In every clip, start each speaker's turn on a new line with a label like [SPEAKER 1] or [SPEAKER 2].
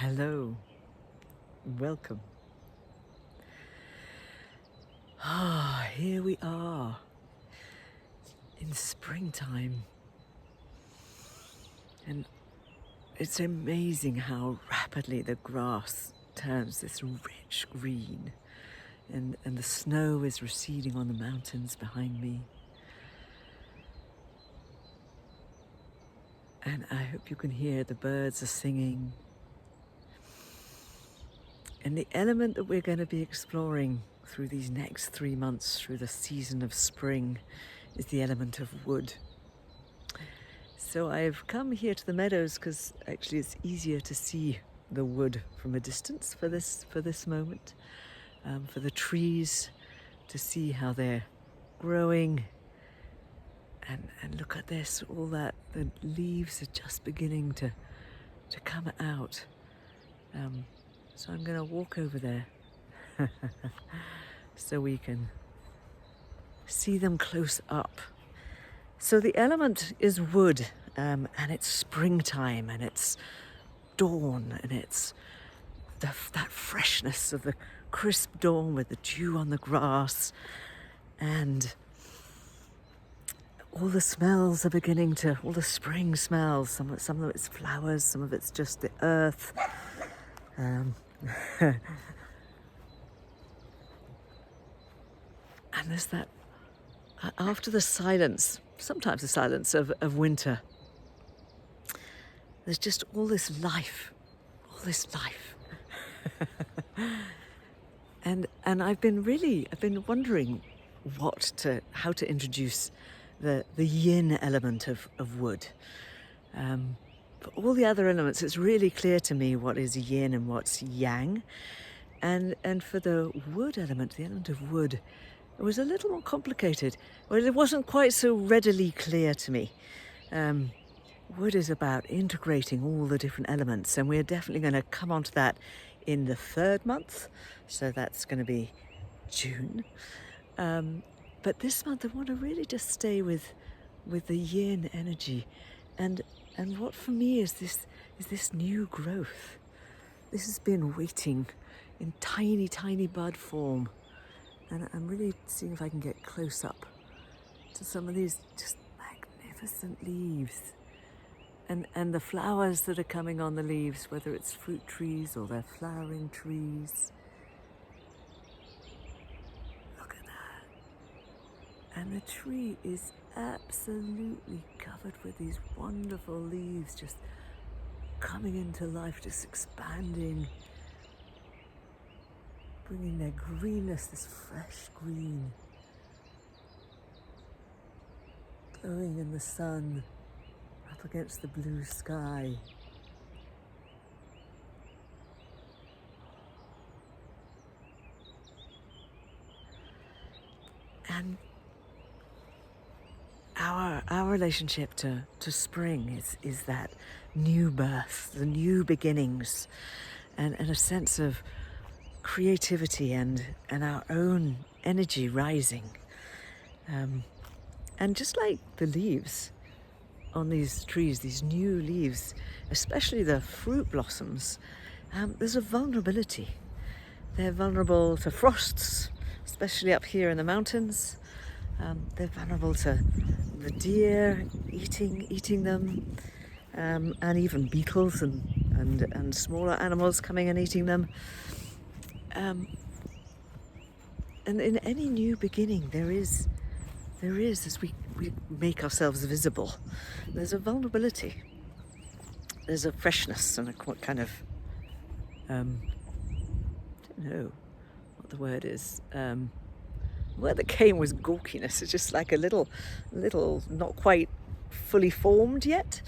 [SPEAKER 1] Hello, welcome. Here we are in springtime, and it's amazing how rapidly the grass turns this rich green, and the snow is receding on the mountains behind me. And I hope you can hear the birds are singing. And the element that we're going to be exploring through these next 3 months, through the season of spring, is the element of wood. So I've come here to the meadows because actually it's easier to see the wood from a distance for this moment, for the trees to see how they're growing. And look at this, all that, the leaves are just beginning to come out. So I'm going to walk over there so we can see them close up. So the element is wood, and it's springtime, and it's dawn, and it's that freshness of the crisp dawn with the dew on the grass, and all the smells are beginning to, all the spring smells, some of it's flowers, some of it's just the earth. And there's that, after the silence, sometimes the silence of winter, there's just all this life. And I've been wondering how to introduce the yin element of wood. For all the other elements, it's really clear to me what is yin and what's yang. And for the wood element, the element of wood, it was a little more complicated. Well, it wasn't quite so readily clear to me. Wood is about integrating all the different elements, and we're definitely going to come onto that in the 3rd month. So that's going to be June. But this month I want to really just stay with the yin energy, and what for me is this new growth. This has been waiting in tiny bud form, and I'm really seeing if I can get close up to some of these just magnificent leaves, and the flowers that are coming on the leaves, whether it's fruit trees or they're flowering trees. Look at that. And the tree is absolutely covered with these wonderful leaves, just coming into life, just expanding, bringing their greenness, this fresh green, glowing in the sun, up against the blue sky. And our relationship to spring is that new birth, the new beginnings, and a sense of creativity and our own energy rising. And just like the leaves on these trees, these new leaves, especially the fruit blossoms, there's a vulnerability. They're vulnerable to frosts, especially up here in the mountains. They're vulnerable to the deer eating them, and even beetles and smaller animals coming and eating them. And in any new beginning, there is, as we make ourselves visible, there's a vulnerability. There's a freshness and a kind of, I don't know what the word is. The word that came was gawkiness. It's just like a little, not quite fully formed yet.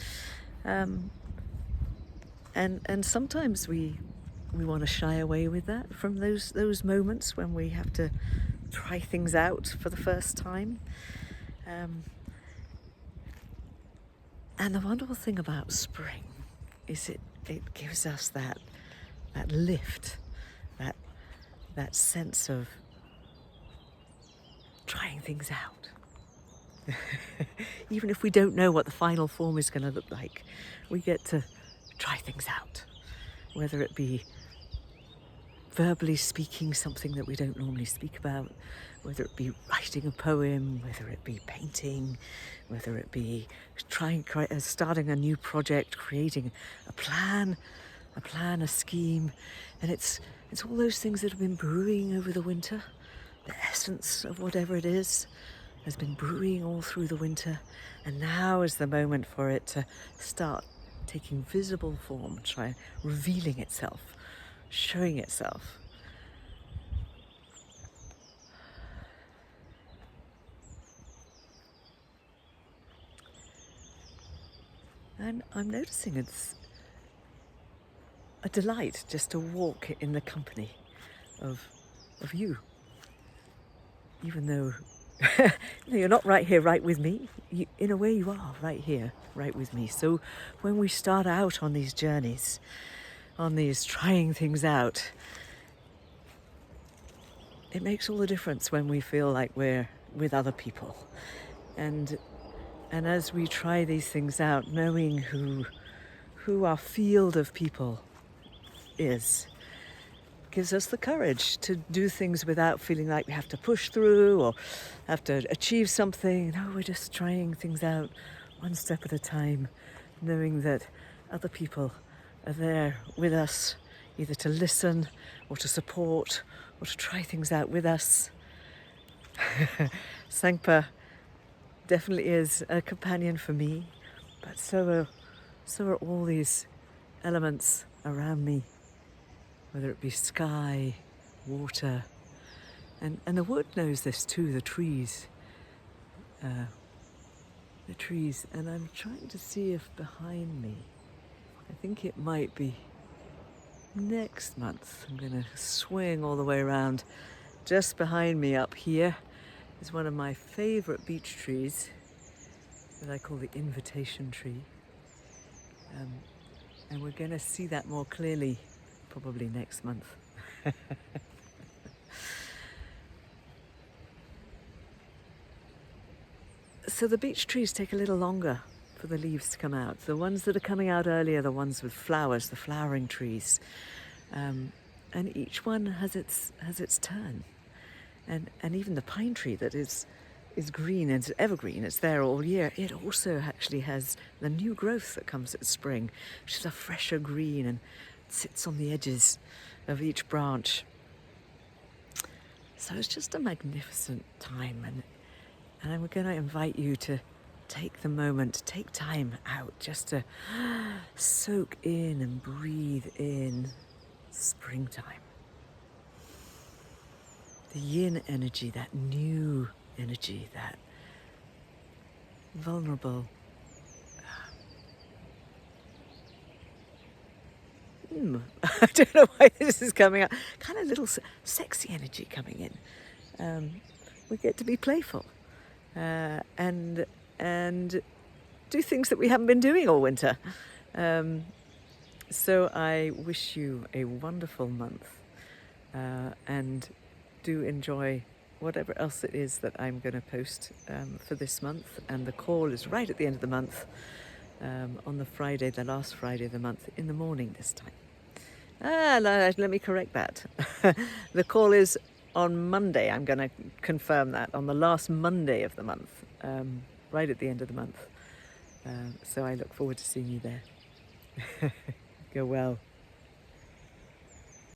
[SPEAKER 1] And sometimes we want to shy away with that, from those moments when we have to try things out for the first time. And the wonderful thing about spring is it gives us that lift, that sense of trying things out. Even if we don't know what the final form is going to look like, we get to try things out. whether it be verbally speaking something that we don't normally speak about, whether it be writing a poem, whether it be painting, whether it be starting a new project, creating a plan, a scheme. And it's all those things that have been brewing over the winter. The essence of whatever it is has been brewing all through the winter, and now is the moment for it to start taking visible form, revealing itself, showing itself. And I'm noticing it's a delight just to walk in the company of you, even though you're not right here, right with me. In a way, you are right here, right with me. So when we start out on these journeys, on these trying things out, it makes all the difference when we feel like we're with other people. And as we try these things out, knowing who our field of people is, gives us the courage to do things without feeling like we have to push through or have to achieve something. No, we're just trying things out one step at a time, knowing that other people are there with us, either to listen or to support or to try things out with us. Sangpa definitely is a companion for me, but so are all these elements around me, whether it be sky, water, and the wood knows this too, the trees. And I'm trying to see if behind me, I think it might be next month, I'm going to swing all the way around. Just behind me up here is one of my favourite beech trees that I call the invitation tree. And we're going to see that more clearly probably next month. So the beech trees take a little longer for the leaves to come out. The ones that are coming out earlier, the ones with flowers, the flowering trees. And each one has its turn. And even the pine tree that is green and it's evergreen, it's there all year, it also actually has the new growth that comes at spring, which is a fresher green and sits on the edges of each branch. So it's just a magnificent time, and I'm going to invite you to take the moment, take time out just to soak in and breathe in springtime. The yin energy, that new energy, that vulnerable, I don't know why this is coming up, kind of little sexy energy coming in. We get to be playful and do things that we haven't been doing all winter. So I wish you a wonderful month and do enjoy whatever else it is that I'm going to post for this month. And the call is right at the end of the month, on the Friday, the last Friday of the month, in the morning this time. Let me correct that. The call is on Monday. I'm going to confirm that, on the last Monday of the month, right at the end of the month. So I look forward to seeing you there. Go well.